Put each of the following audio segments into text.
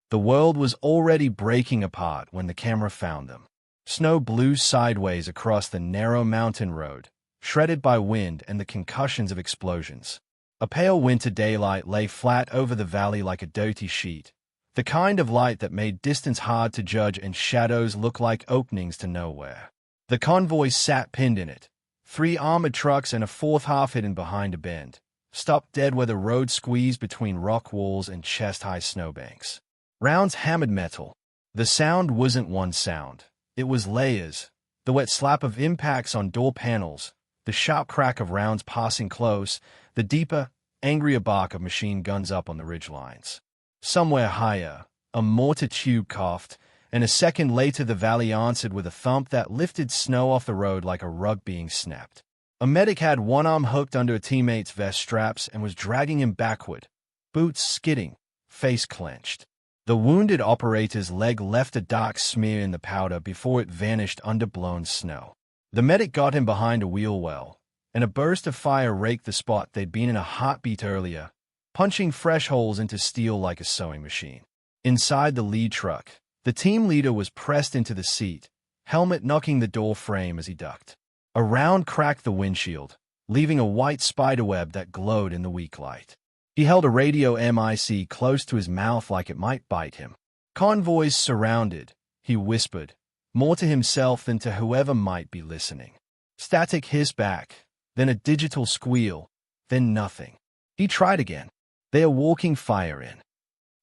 The world was already breaking apart when the camera found them. Snow blew sideways across the narrow mountain road, shredded by wind and the concussions of explosions. A pale winter daylight lay flat over the valley like a dirty sheet, the kind of light that made distance hard to judge and shadows look like openings to nowhere. The convoy sat pinned in it, 3 armored trucks and a fourth half hidden behind a bend, stopped dead where the road squeezed between rock walls and chest-high snowbanks. Rounds hammered metal. The sound wasn't one sound. It was layers, the wet slap of impacts on door panels, the sharp crack of rounds passing close, the deeper, angrier bark of machine guns up on the ridge lines. Somewhere higher, a mortar tube coughed, and a second later the valley answered with a thump that lifted snow off the road like a rug being snapped. A medic had one arm hooked under a teammate's vest straps and was dragging him backward, boots skidding, face clenched. The wounded operator's leg left a dark smear in the powder before it vanished under blown snow. The medic got him behind a wheel well, and a burst of fire raked the spot they'd been in a heartbeat earlier, punching fresh holes into steel like a sewing machine. Inside the lead truck, the team leader was pressed into the seat, helmet knocking the door frame as he ducked. A round cracked the windshield, leaving a white spiderweb that glowed in the weak light. He held a radio mic close to his mouth like it might bite him. "Convoys surrounded," he whispered, more to himself than to whoever might be listening. Static hiss back, then a digital squeal, then nothing. He tried again. "They are walking fire in."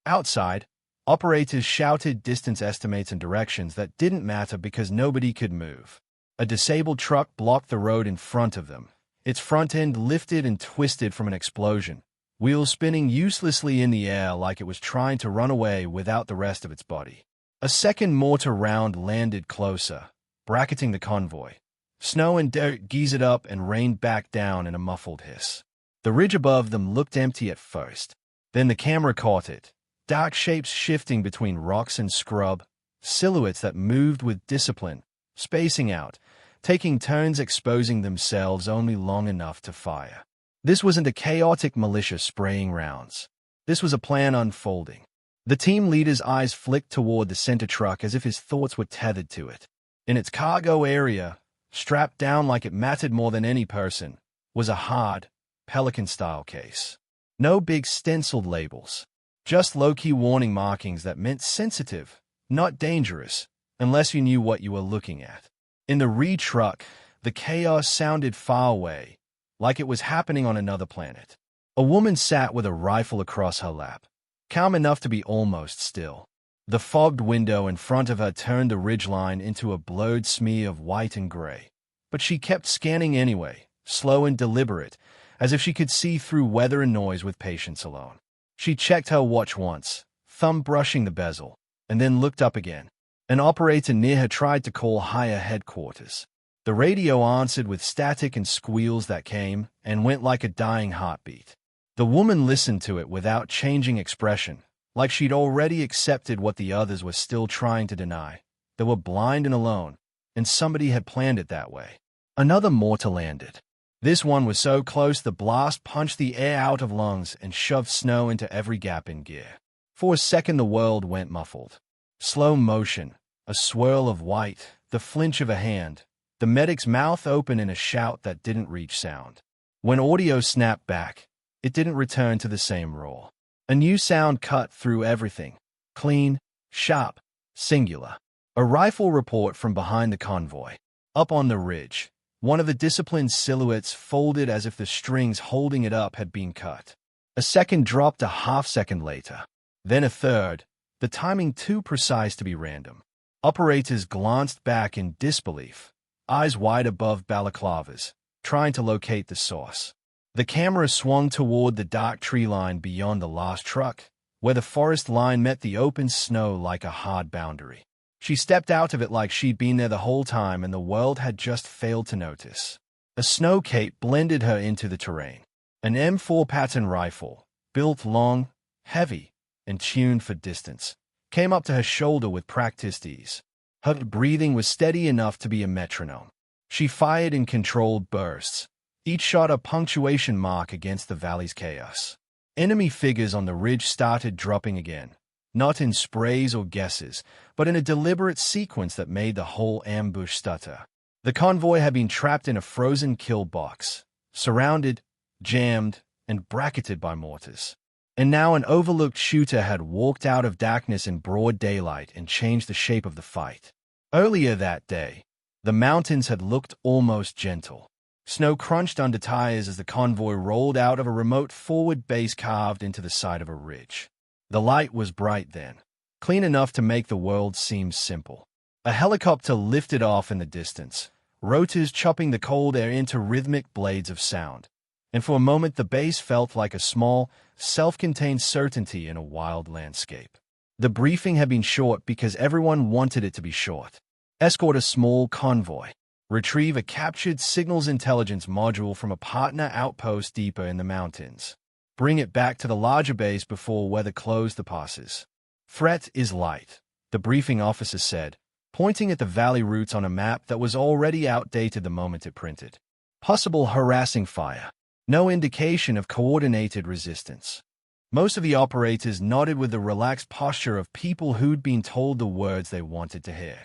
Outside, operators shouted distance estimates and directions that didn't matter because nobody could move. A disabled truck blocked the road in front of them, its front end lifted and twisted from an explosion, wheels spinning uselessly in the air like it was trying to run away without the rest of its body. A second mortar round landed closer, bracketing the convoy. Snow and dirt geezed up and rained back down in a muffled hiss. The ridge above them looked empty at first. Then the camera caught it, dark shapes shifting between rocks and scrub, silhouettes that moved with discipline, spacing out, taking turns exposing themselves only long enough to fire. This wasn't a chaotic militia spraying rounds. This was a plan unfolding. The team leader's eyes flicked toward the center truck as if his thoughts were tethered to it. In its cargo area, strapped down like it mattered more than any person, was a hard, Pelican-style case. No big stenciled labels, just low-key warning markings that meant sensitive, not dangerous, unless you knew what you were looking at. In the Reed truck, the chaos sounded far away, like it was happening on another planet. A woman sat with a rifle across her lap, calm enough to be almost still. The fogged window in front of her turned the ridgeline into a blurred smear of white and gray. But she kept scanning anyway, slow and deliberate, as if she could see through weather and noise with patience alone. She checked her watch once, thumb brushing the bezel, and then looked up again. An operator near her tried to call higher headquarters. The radio answered with static and squeals that came and went like a dying heartbeat. The woman listened to it without changing expression, like she'd already accepted what the others were still trying to deny. They were blind and alone, and somebody had planned it that way. Another mortar landed. This one was so close the blast punched the air out of lungs and shoved snow into every gap in gear. For a second the world went muffled. Slow motion, a swirl of white, the flinch of a hand, the medic's mouth open in a shout that didn't reach sound. When audio snapped back, it didn't return to the same roar. A new sound cut through everything. Clean, sharp, singular. A rifle report from behind the convoy. Up on the ridge, one of the disciplined silhouettes folded as if the strings holding it up had been cut. A second dropped a half-second later. Then a third, the timing too precise to be random. Operators glanced back in disbelief, eyes wide above balaclavas, trying to locate the source. The camera swung toward the dark tree line beyond the last truck, where the forest line met the open snow like a hard boundary. She stepped out of it like she'd been there the whole time and the world had just failed to notice. A snow cape blended her into the terrain. An M4 pattern rifle, built long, heavy, and tuned for distance, came up to her shoulder with practiced ease. Her breathing was steady enough to be a metronome. She fired in controlled bursts, each shot a punctuation mark against the valley's chaos. Enemy figures on the ridge started dropping again, not in sprays or guesses, but in a deliberate sequence that made the whole ambush stutter. The convoy had been trapped in a frozen kill box, surrounded, jammed, and bracketed by mortars. And now an overlooked shooter had walked out of darkness in broad daylight and changed the shape of the fight. Earlier that day, the mountains had looked almost gentle. Snow crunched under tires as the convoy rolled out of a remote forward base carved into the side of a ridge. The light was bright then, clean enough to make the world seem simple. A helicopter lifted off in the distance, rotors chopping the cold air into rhythmic blades of sound. And for a moment the base felt like a small, self-contained certainty in a wild landscape. The briefing had been short because everyone wanted it to be short. Escort a small convoy. Retrieve a captured signals intelligence module from a partner outpost deeper in the mountains. Bring it back to the larger base before weather closed the passes. Threat is light, the briefing officer said, pointing at the valley routes on a map that was already outdated the moment it printed. Possible harassing fire. No indication of coordinated resistance. Most of the operators nodded with the relaxed posture of people who'd been told the words they wanted to hear.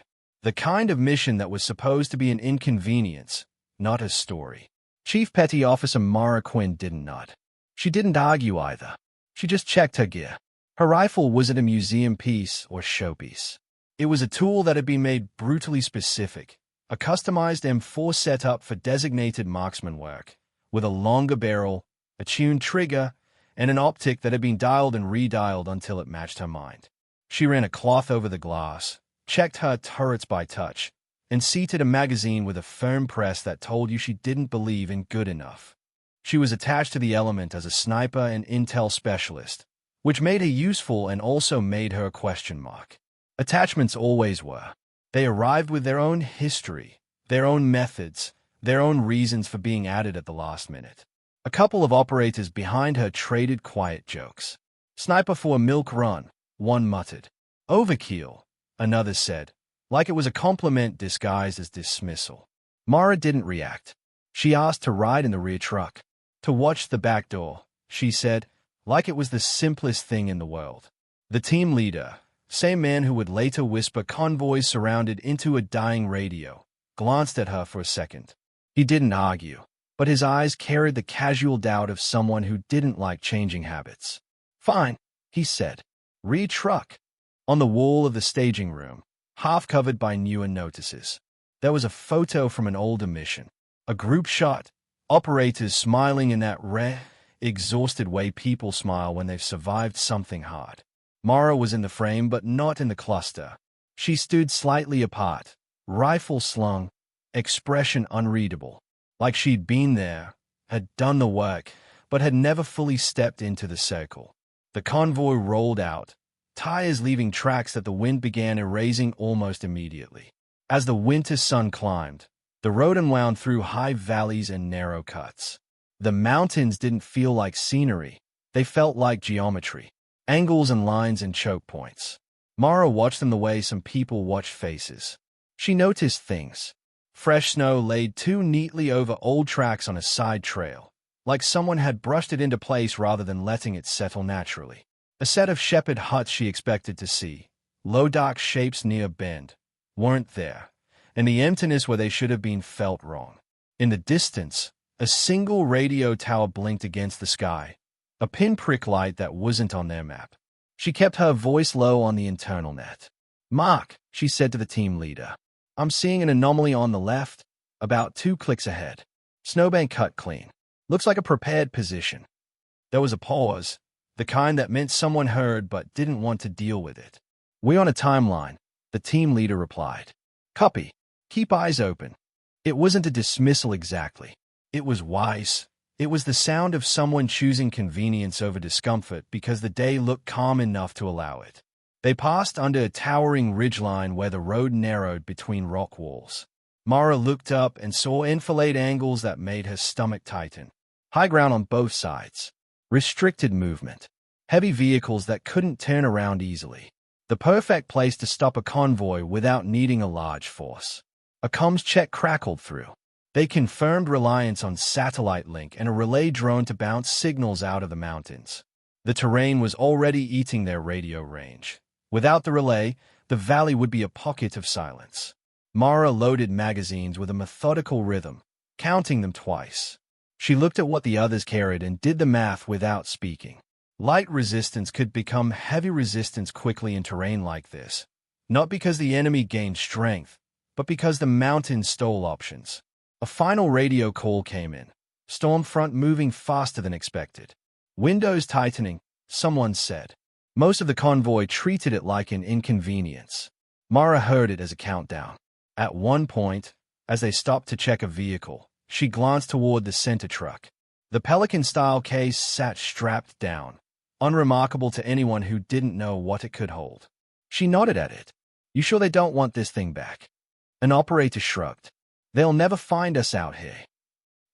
The kind of mission that was supposed to be an inconvenience, not a story. Chief Petty Officer Quinn didn't nod. She didn't argue either. She just checked her gear. Her rifle wasn't a museum piece or showpiece. It was a tool that had been made brutally specific, a customized M4 setup for designated marksman work, with a longer barrel, a tuned trigger, and an optic that had been dialed and redialed until it matched her mind. She ran a cloth over the glass, checked her turrets by touch, and seated a magazine with a firm press that told you she didn't believe in good enough. She was attached to the element as a sniper and intel specialist, which made her useful and also made her a question mark. Attachments always were. They arrived with their own history, their own methods, their own reasons for being added at the last minute. A couple of operators behind her traded quiet jokes. Sniper for a milk run, one muttered. Overkill, another said, like it was a compliment disguised as dismissal. Mara didn't react. She asked to ride in the rear truck. To watch the back door, she said, like it was the simplest thing in the world. The team leader, same man who would later whisper convoys surrounded into a dying radio, glanced at her for a second. He didn't argue, but his eyes carried the casual doubt of someone who didn't like changing habits. Fine, he said. Rear truck. On the wall of the staging room, half covered by newer notices, there was a photo from an older mission. A group shot, operators smiling in that rare, exhausted way people smile when they've survived something hard. Mara was in the frame but not in the cluster. She stood slightly apart, rifle slung, expression unreadable, like she'd been there, had done the work, but had never fully stepped into the circle. The convoy rolled out, tires leaving tracks that the wind began erasing almost immediately. As the winter sun climbed, the road unwound through high valleys and narrow cuts. The mountains didn't feel like scenery. They felt like geometry, angles and lines and choke points. Mara watched them the way some people watch faces. She noticed things. Fresh snow laid too neatly over old tracks on a side trail, like someone had brushed it into place rather than letting it settle naturally. A set of shepherd huts she expected to see, low dark shapes near a bend, weren't there, and the emptiness where they should have been felt wrong. In the distance, a single radio tower blinked against the sky, a pinprick light that wasn't on their map. She kept her voice low on the internal net. Mark, she said to the team leader, I'm seeing an anomaly on the left, about 2 clicks ahead. Snowbank cut clean. Looks like a prepared position. There was a pause, the kind that meant someone heard but didn't want to deal with it. We're on a timeline, the team leader replied. Copy. Keep eyes open. It wasn't a dismissal exactly. It was wise. It was the sound of someone choosing convenience over discomfort because the day looked calm enough to allow it. They passed under a towering ridgeline where the road narrowed between rock walls. Mara looked up and saw enfilade angles that made her stomach tighten. High ground on both sides. Restricted movement. Heavy vehicles that couldn't turn around easily. The perfect place to stop a convoy without needing a large force. A comms check crackled through. They confirmed reliance on satellite link and a relay drone to bounce signals out of the mountains. The terrain was already eating their radio range. Without the relay, the valley would be a pocket of silence. Mara loaded magazines with a methodical rhythm, counting them twice. She looked at what the others carried and did the math without speaking. Light resistance could become heavy resistance quickly in terrain like this, not because the enemy gained strength, but because the mountains stole options. A final radio call came in, storm front moving faster than expected. Windows tightening, someone said. Most of the convoy treated it like an inconvenience. Mara heard it as a countdown. At one point, as they stopped to check a vehicle, she glanced toward the center truck. The Pelican-style case sat strapped down, unremarkable to anyone who didn't know what it could hold. She nodded at it. "You sure they don't want this thing back?" An operator shrugged. "They'll never find us out here."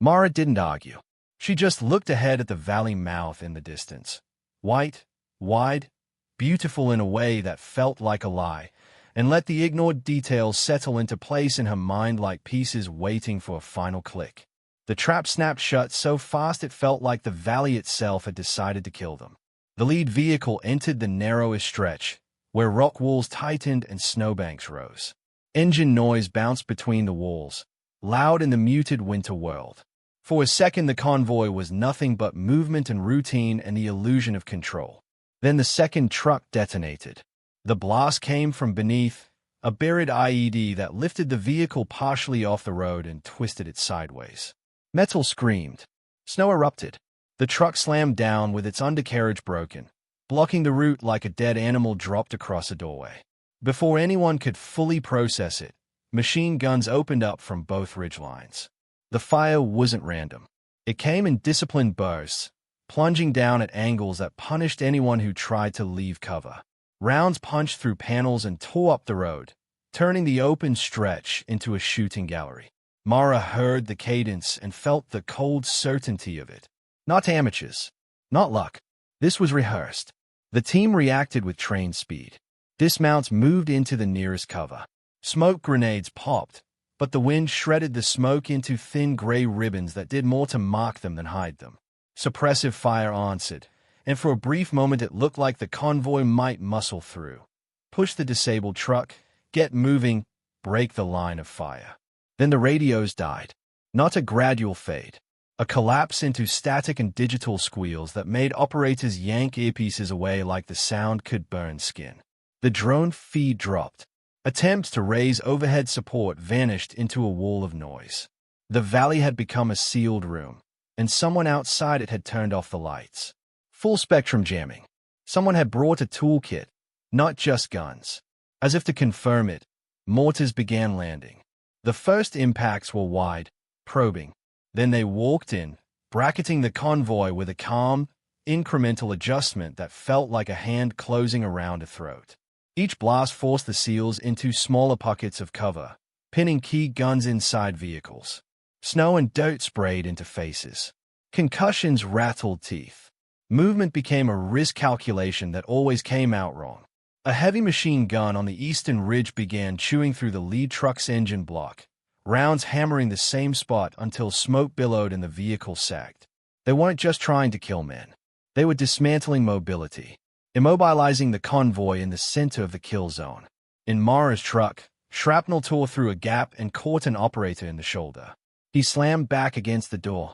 Mara didn't argue. She just looked ahead at the valley mouth in the distance. White, wide, beautiful in a way that felt like a lie, and let the ignored details settle into place in her mind like pieces waiting for a final click. The trap snapped shut so fast it felt like the valley itself had decided to kill them. The lead vehicle entered the narrowest stretch, where rock walls tightened and snowbanks rose. Engine noise bounced between the walls, loud in the muted winter world. For a second, the convoy was nothing but movement and routine and the illusion of control. Then the second truck detonated. The blast came from beneath, a buried IED that lifted the vehicle partially off the road and twisted it sideways. Metal screamed. Snow erupted. The truck slammed down with its undercarriage broken, blocking the route like a dead animal dropped across a doorway. Before anyone could fully process it, machine guns opened up from both ridgelines. The fire wasn't random. It came in disciplined bursts, plunging down at angles that punished anyone who tried to leave cover. Rounds punched through panels and tore up the road, turning the open stretch into a shooting gallery. Mara heard the cadence and felt the cold certainty of it. Not amateurs. Not luck. This was rehearsed. The team reacted with trained speed. Dismounts moved into the nearest cover. Smoke grenades popped, but the wind shredded the smoke into thin gray ribbons that did more to mark them than hide them. Suppressive fire answered, and for a brief moment it looked like the convoy might muscle through. Push the disabled truck, get moving, break the line of fire. Then the radios died. Not a gradual fade. A collapse into static and digital squeals that made operators yank earpieces away like the sound could burn skin. The drone feed dropped. Attempts to raise overhead support vanished into a wall of noise. The valley had become a sealed room, and someone outside it had turned off the lights. Full spectrum jamming. Someone had brought a toolkit, not just guns. As if to confirm it, mortars began landing. The first impacts were wide, probing. Then they walked in, bracketing the convoy with a calm, incremental adjustment that felt like a hand closing around a throat. Each blast forced the SEALs into smaller pockets of cover, pinning key guns inside vehicles. Snow and dirt sprayed into faces. Concussions rattled teeth. Movement became a risk calculation that always came out wrong. A heavy machine gun on the eastern ridge began chewing through the lead truck's engine block, rounds hammering the same spot until smoke billowed and the vehicle sagged. They weren't just trying to kill men. They were dismantling mobility, immobilizing the convoy in the center of the kill zone. In Mara's truck, shrapnel tore through a gap and caught an operator in the shoulder. He slammed back against the door.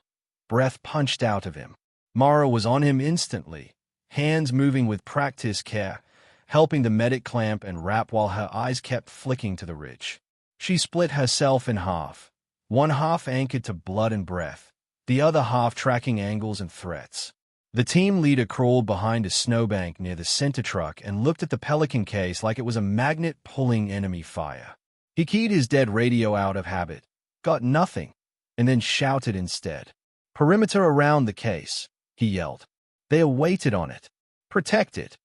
Breath punched out of him. Mara was on him instantly, hands moving with practiced care, helping the medic clamp and wrap while her eyes kept flicking to the ridge. She split herself in half, one half anchored to blood and breath, the other half tracking angles and threats. The team leader crawled behind a snowbank near the center truck and looked at the Pelican case like it was a magnet pulling enemy fire. He keyed his dead radio out of habit, got nothing, and then shouted instead. "Perimeter around the case," he yelled. They awaited on it. Protect it.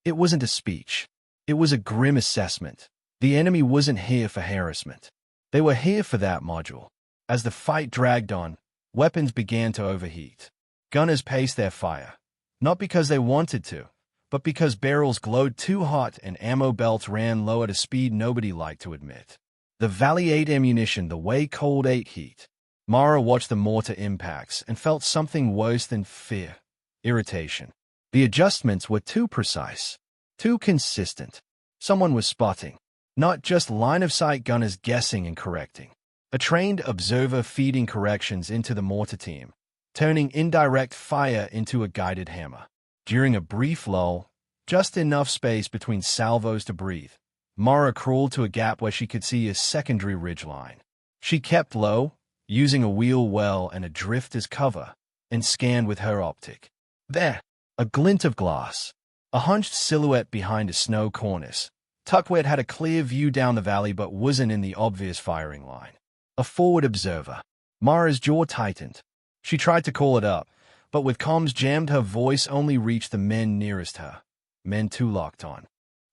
It wasn't a speech. It was a grim assessment. The enemy wasn't here for harassment. They were here for that module. As the fight dragged on, weapons began to overheat. Gunners paced their fire, not because they wanted to, but because barrels glowed too hot and ammo belts ran low at a speed nobody liked to admit. The valley ate ammunition the way cold ate heat. Mara watched the mortar impacts and felt something worse than fear, irritation. The adjustments were too precise, too consistent. Someone was spotting, not just line-of-sight gunners guessing and correcting. A trained observer feeding corrections into the mortar team, turning indirect fire into a guided hammer. During a brief lull, just enough space between salvos to breathe, Mara crawled to a gap where she could see a secondary ridgeline. She kept low, using a wheel well and a drift as cover, and scanned with her optic. There, a glint of glass, a hunched silhouette behind a snow cornice. Tuckwit had a clear view down the valley but wasn't in the obvious firing line. A forward observer. Mara's jaw tightened. She tried to call it up, but with comms jammed her voice only reached the men nearest her. Men too locked on.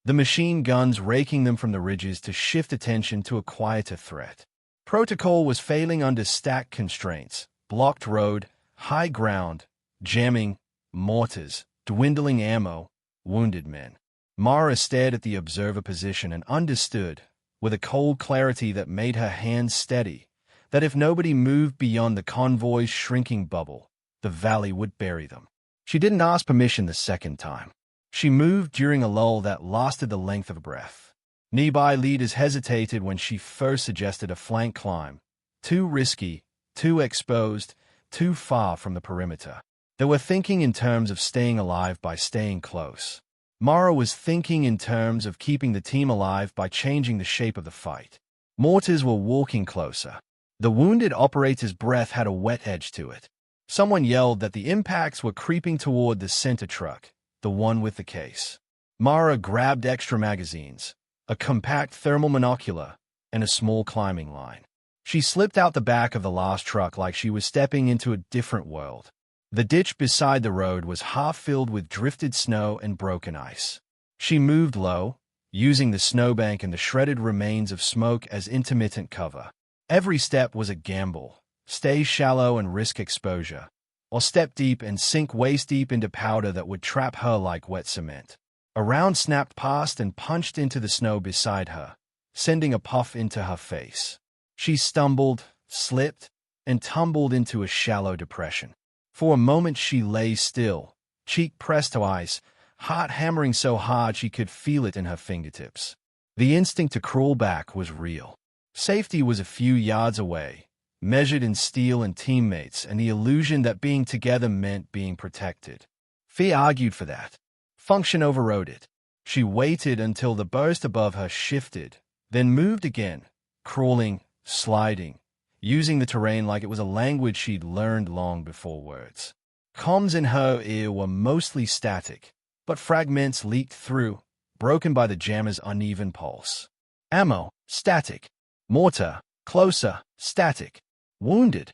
The machine guns raking them from the ridges to shift attention to a quieter threat. Protocol was failing under stack constraints, blocked road, high ground, jamming, mortars, dwindling ammo, wounded men. Mara stared at the observer position and understood, with a cold clarity that made her hands steady, that if nobody moved beyond the convoy's shrinking bubble, the valley would bury them. She didn't ask permission the second time. She moved during a lull that lasted the length of a breath. Nearby leaders hesitated when she first suggested a flank climb. Too risky, too exposed, too far from the perimeter. They were thinking in terms of staying alive by staying close. Mara was thinking in terms of keeping the team alive by changing the shape of the fight. Mortars were walking closer. The wounded operator's breath had a wet edge to it. Someone yelled that the impacts were creeping toward the center truck, the one with the case. Mara grabbed extra magazines, a compact thermal monocular, and a small climbing line. She slipped out the back of the last truck like she was stepping into a different world. The ditch beside the road was half filled with drifted snow and broken ice. She moved low, using the snowbank and the shredded remains of smoke as intermittent cover. Every step was a gamble. Stay shallow and risk exposure, or step deep and sink waist-deep into powder that would trap her like wet cement. A round snapped past and punched into the snow beside her, sending a puff into her face. She stumbled, slipped, and tumbled into a shallow depression. For a moment she lay still, cheek pressed to ice, heart hammering so hard she could feel it in her fingertips. The instinct to crawl back was real. Safety was a few yards away, measured in steel and teammates, and the illusion that being together meant being protected. Fear argued for that. Function overrode it. She waited until the burst above her shifted, then moved again, crawling, sliding, using the terrain like it was a language she'd learned long before words. Comms in her ear were mostly static, but fragments leaked through, broken by the jammer's uneven pulse. Ammo, static. Mortar, closer, static. Wounded.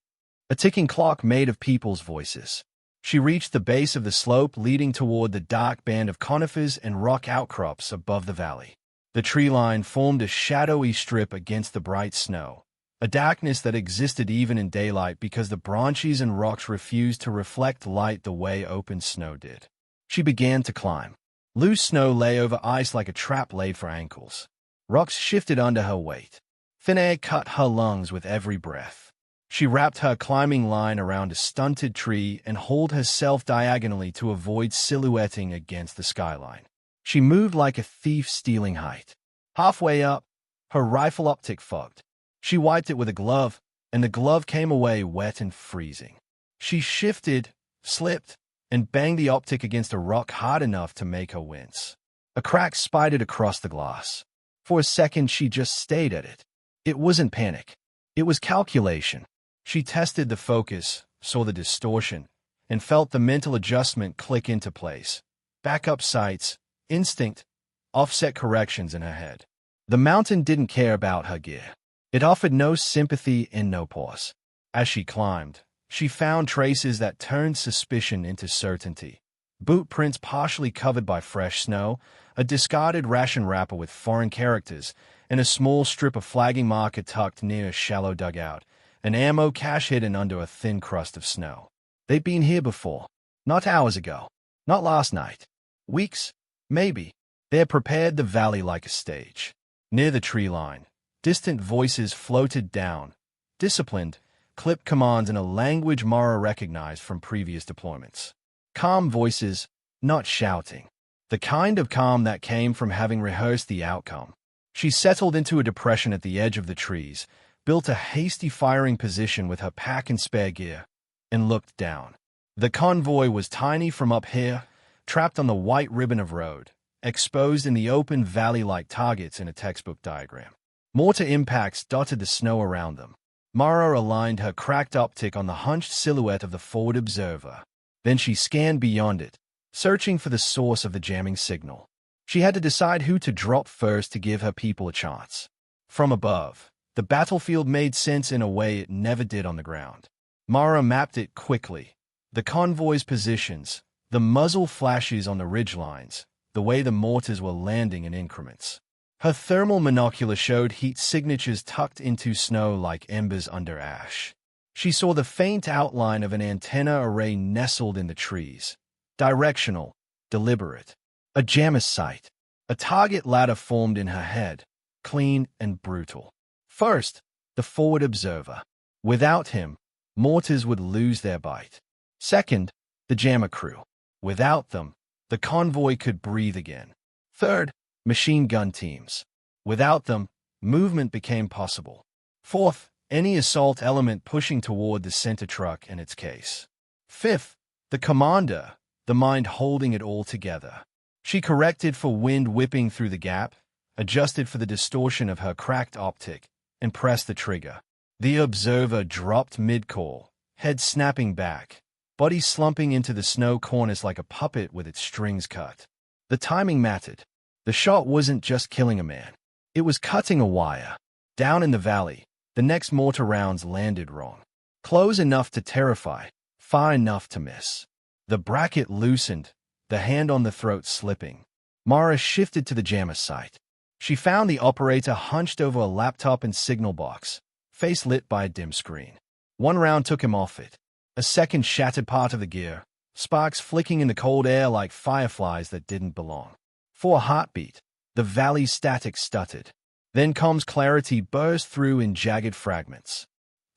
A ticking clock made of people's voices. She reached the base of the slope leading toward the dark band of conifers and rock outcrops above the valley. The tree line formed a shadowy strip against the bright snow, a darkness that existed even in daylight because the branches and rocks refused to reflect light the way open snow did. She began to climb. Loose snow lay over ice like a trap laid for ankles. Rocks shifted under her weight. Thin air cut her lungs with every breath. She wrapped her climbing line around a stunted tree and hauled herself diagonally to avoid silhouetting against the skyline. She moved like a thief stealing height. Halfway up, her rifle optic fogged. She wiped it with a glove, and the glove came away wet and freezing. She shifted, slipped, and banged the optic against a rock hard enough to make her wince. A crack spidered across the glass. For a second, she just stayed at it. It wasn't panic. It was calculation. She tested the focus, saw the distortion, and felt the mental adjustment click into place. Backup sights, instinct, offset corrections in her head. The mountain didn't care about her gear. It offered no sympathy and no pause. As she climbed, she found traces that turned suspicion into certainty. Boot prints partially covered by fresh snow, a discarded ration wrapper with foreign characters, and a small strip of flagging marker tucked near a shallow dugout, an ammo cache hidden under a thin crust of snow. They'd been here before. Not hours ago. Not last night. Weeks, maybe. They had prepared the valley like a stage. Near the tree line, distant voices floated down, disciplined, clipped commands in a language Mara recognized from previous deployments. Calm voices, not shouting. The kind of calm that came from having rehearsed the outcome. She settled into a depression at the edge of the trees, built a hasty firing position with her pack and spare gear, and looked down. The convoy was tiny from up here, trapped on the white ribbon of road, exposed in the open valley like targets in a textbook diagram. Mortar impacts dotted the snow around them. Mara aligned her cracked optic on the hunched silhouette of the forward observer. Then she scanned beyond it, searching for the source of the jamming signal. She had to decide who to drop first to give her people a chance. From above, the battlefield made sense in a way it never did on the ground. Mara mapped it quickly. The convoy's positions, the muzzle flashes on the ridgelines, the way the mortars were landing in increments. Her thermal monocular showed heat signatures tucked into snow like embers under ash. She saw the faint outline of an antenna array nestled in the trees. Directional, deliberate. A jammer's sight. A target ladder formed in her head, clean and brutal. First, the forward observer. Without him, mortars would lose their bite. Second, the jammer crew. Without them, the convoy could breathe again. Third, machine gun teams. Without them, movement became possible. Fourth, any assault element pushing toward the center truck and its case. Fifth, the commander, the mind holding it all together. She corrected for wind whipping through the gap, adjusted for the distortion of her cracked optic, and pressed the trigger. The observer dropped mid-call, head snapping back, body slumping into the snow cornice like a puppet with its strings cut. The timing mattered. The shot wasn't just killing a man. It was cutting a wire. Down in the valley, the next mortar rounds landed wrong. Close enough to terrify, far enough to miss. The bracket loosened, the hand on the throat slipping. Mara shifted to the jammer sight. She found the operator hunched over a laptop and signal box, face lit by a dim screen. One round took him off it. A second shattered part of the gear, sparks flicking in the cold air like fireflies that didn't belong. For a heartbeat, the valley's static stuttered. Then comms clarity burst through in jagged fragments.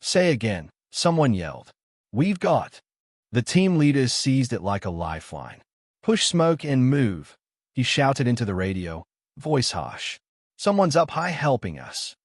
Say again, someone yelled. We've got. The team leaders seized it like a lifeline. Push smoke and move, he shouted into the radio, voice harsh. Someone's up high helping us.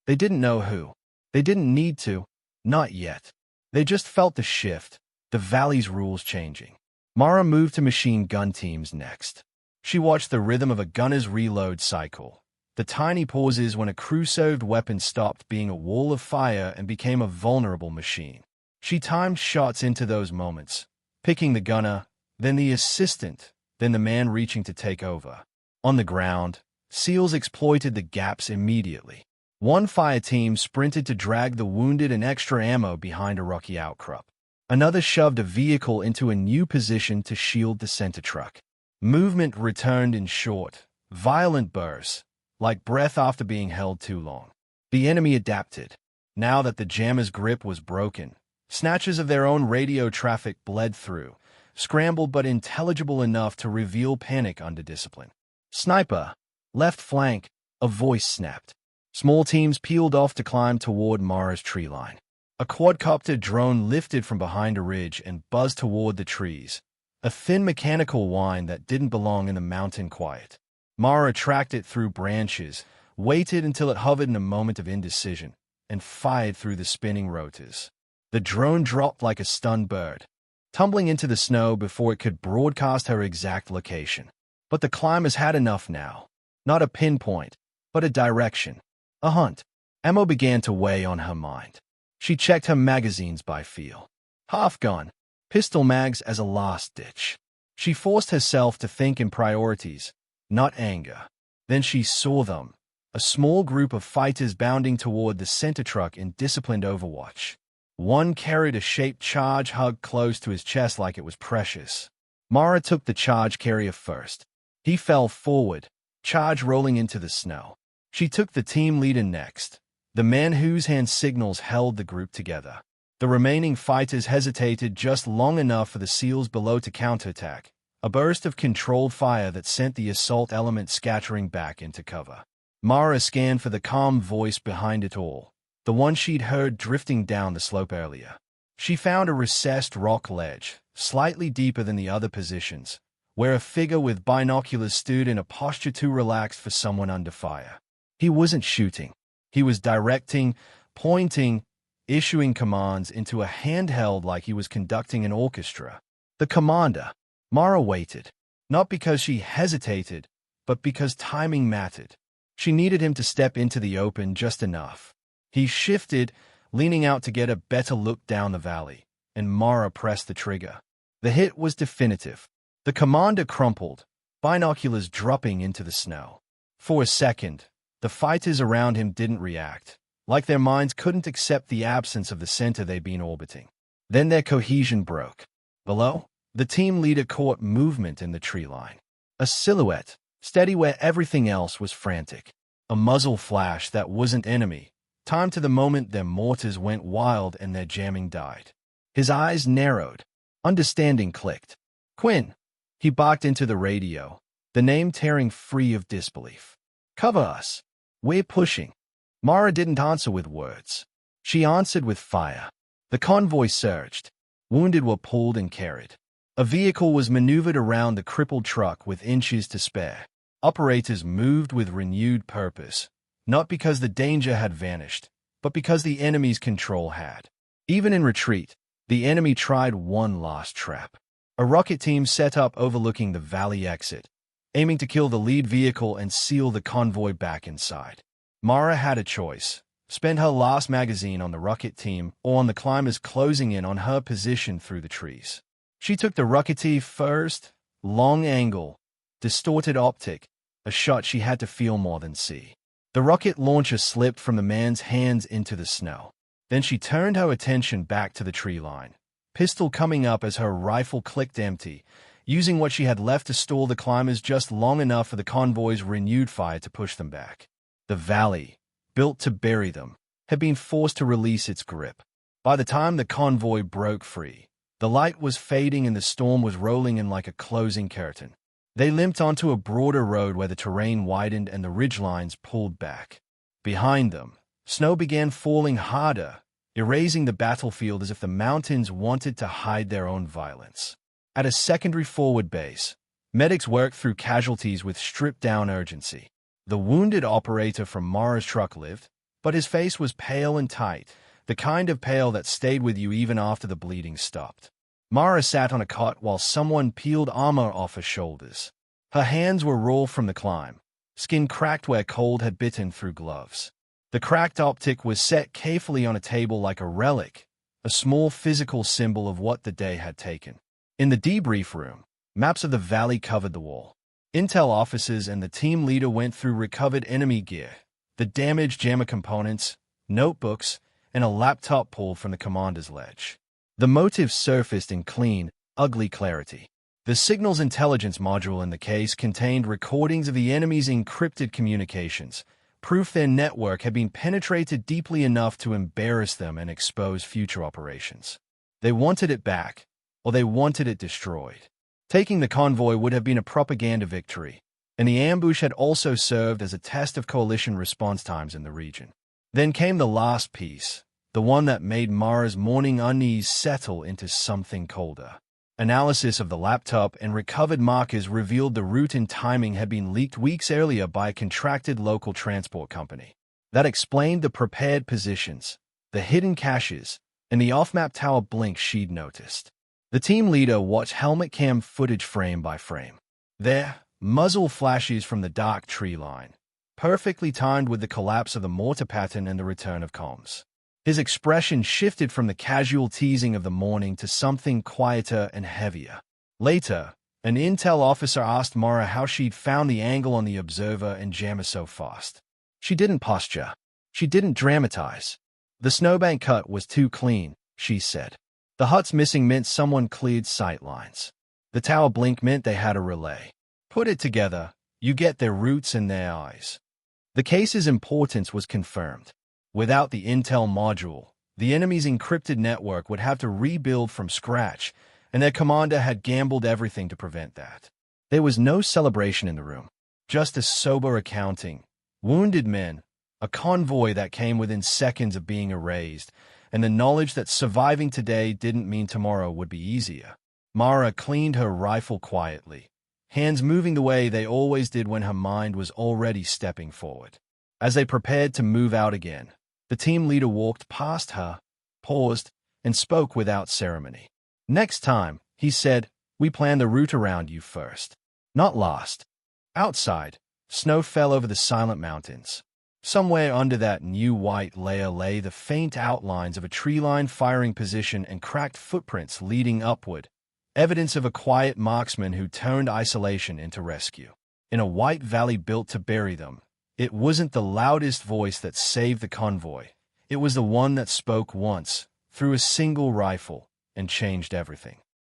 They didn't know who. They didn't need to. Not yet. They just felt the shift, the valley's rules changing. Mara moved to machine gun teams next. She watched the rhythm of a gunner's reload cycle. The tiny pauses when a crew-served weapon stopped being a wall of fire and became a vulnerable machine. She timed shots into those moments, picking the gunner, then the assistant, then the man reaching to take over. On the ground, SEALs exploited the gaps immediately. One fire team sprinted to drag the wounded and extra ammo behind a rocky outcrop. Another shoved a vehicle into a new position to shield the center truck. Movement returned in short, violent bursts, like breath after being held too long. The enemy adapted. Now that the jammer's grip was broken, snatches of their own radio traffic bled through, scrambled but intelligible enough to reveal panic under discipline. Sniper, left flank, a voice snapped. Small teams peeled off to climb toward Mara's tree line. A quadcopter drone lifted from behind a ridge and buzzed toward the trees, a thin mechanical whine that didn't belong in the mountain quiet. Mara tracked it through branches, waited until it hovered in a moment of indecision, and fired through the spinning rotors. The drone dropped like a stunned bird, tumbling into the snow before it could broadcast her exact location. But the climbers had enough now. Not a pinpoint, but a direction. A hunt. Ammo began to weigh on her mind. She checked her magazines by feel. Half gone. Pistol mags as a last ditch. She forced herself to think in priorities, not anger. Then she saw them. A small group of fighters bounding toward the center truck in disciplined overwatch. One carried a shaped charge hugged close to his chest like it was precious. Mara took the charge carrier first. He fell forward, charge rolling into the snow. She took the team leader next, the man whose hand signals held the group together. The remaining fighters hesitated just long enough for the SEALs below to counterattack, a burst of controlled fire that sent the assault element scattering back into cover. Mara scanned for the calm voice behind it all, the one she'd heard drifting down the slope earlier. She found a recessed rock ledge, slightly deeper than the other positions, where a figure with binoculars stood in a posture too relaxed for someone under fire. He wasn't shooting. He was directing, pointing, issuing commands into a handheld like he was conducting an orchestra. The commander. Mara waited, not because she hesitated, but because timing mattered. She needed him to step into the open just enough. He shifted, leaning out to get a better look down the valley, and Mara pressed the trigger. The hit was definitive. The commander crumpled, binoculars dropping into the snow. For a second, the fighters around him didn't react, like their minds couldn't accept the absence of the center they'd been orbiting. Then their cohesion broke. Below, the team leader caught movement in the tree line. A silhouette, steady where everything else was frantic. A muzzle flash that wasn't enemy, timed to the moment their mortars went wild and their jamming died. His eyes narrowed. Understanding clicked. Quinn. He barked into the radio, the name tearing free of disbelief. Cover us. We're pushing. Mara didn't answer with words. She answered with fire. The convoy surged. Wounded were pulled and carried. A vehicle was maneuvered around the crippled truck with inches to spare. Operators moved with renewed purpose, not because the danger had vanished, but because the enemy's control had. Even in retreat, the enemy tried one last trap. A rocket team set up overlooking the valley exit, aiming to kill the lead vehicle and seal the convoy back inside. Mara had a choice: spend her last magazine on the rocket team or on the climbers closing in on her position through the trees. She took the rocketee first. Long angle, distorted optic, a shot she had to feel more than see. The rocket launcher slipped from the man's hands into the snow. Then she turned her attention back to the tree line, pistol coming up as her rifle clicked empty, using what she had left to stall the climbers just long enough for the convoy's renewed fire to push them back. The valley, built to bury them, had been forced to release its grip. By the time the convoy broke free, the light was fading and the storm was rolling in like a closing curtain. They limped onto a broader road where the terrain widened and the ridgelines pulled back. Behind them, snow began falling harder, erasing the battlefield as if the mountains wanted to hide their own violence. At a secondary forward base, medics worked through casualties with stripped-down urgency. The wounded operator from Mara's truck lived, but his face was pale and tight, the kind of pale that stayed with you even after the bleeding stopped. Mara sat on a cot while someone peeled armor off her shoulders. Her hands were raw from the climb, skin cracked where cold had bitten through gloves. The cracked optic was set carefully on a table like a relic, a small physical symbol of what the day had taken. In the debrief room, maps of the valley covered the wall. Intel officers and the team leader went through recovered enemy gear, the damaged jammer components, notebooks, and a laptop pulled from the commander's ledge. The motive surfaced in clean, ugly clarity. The signals intelligence module in the case contained recordings of the enemy's encrypted communications, proof their network had been penetrated deeply enough to embarrass them and expose future operations. They wanted it back, or they wanted it destroyed. Taking the convoy would have been a propaganda victory, and the ambush had also served as a test of coalition response times in the region. Then came the last piece, the one that made Mara's morning unease settle into something colder. Analysis of the laptop and recovered markers revealed the route and timing had been leaked weeks earlier by a contracted local transport company. That explained the prepared positions, the hidden caches, and the off-map tower blink she'd noticed. The team leader watched helmet cam footage frame by frame. There, muzzle flashes from the dark tree line, perfectly timed with the collapse of the mortar pattern and the return of comms. His expression shifted from the casual teasing of the morning to something quieter and heavier. Later, an intel officer asked Mara how she'd found the angle on the observer and jammer so fast. She didn't posture. She didn't dramatize. The snowbank cut was too clean, she said. The huts missing meant someone cleared sight lines. The tower blink meant they had a relay. Put it together, you get their roots and their eyes. The case's importance was confirmed. Without the intel module, the enemy's encrypted network would have to rebuild from scratch, and their commander had gambled everything to prevent that. There was no celebration in the room, just a sober accounting. Wounded men, a convoy that came within seconds of being erased, and the knowledge that surviving today didn't mean tomorrow would be easier. Mara cleaned her rifle quietly, hands moving the way they always did when her mind was already stepping forward. As they prepared to move out again, the team leader walked past her, paused, and spoke without ceremony. "Next time," he said, "we plan the route around you first, not last." Outside, snow fell over the silent mountains. Somewhere under that new white layer lay the faint outlines of a tree-line firing position and cracked footprints leading upward, evidence of a quiet marksman who turned isolation into rescue. In a white valley built to bury them, it wasn't the loudest voice that saved the convoy. It was the one that spoke once, through a single rifle, and changed everything.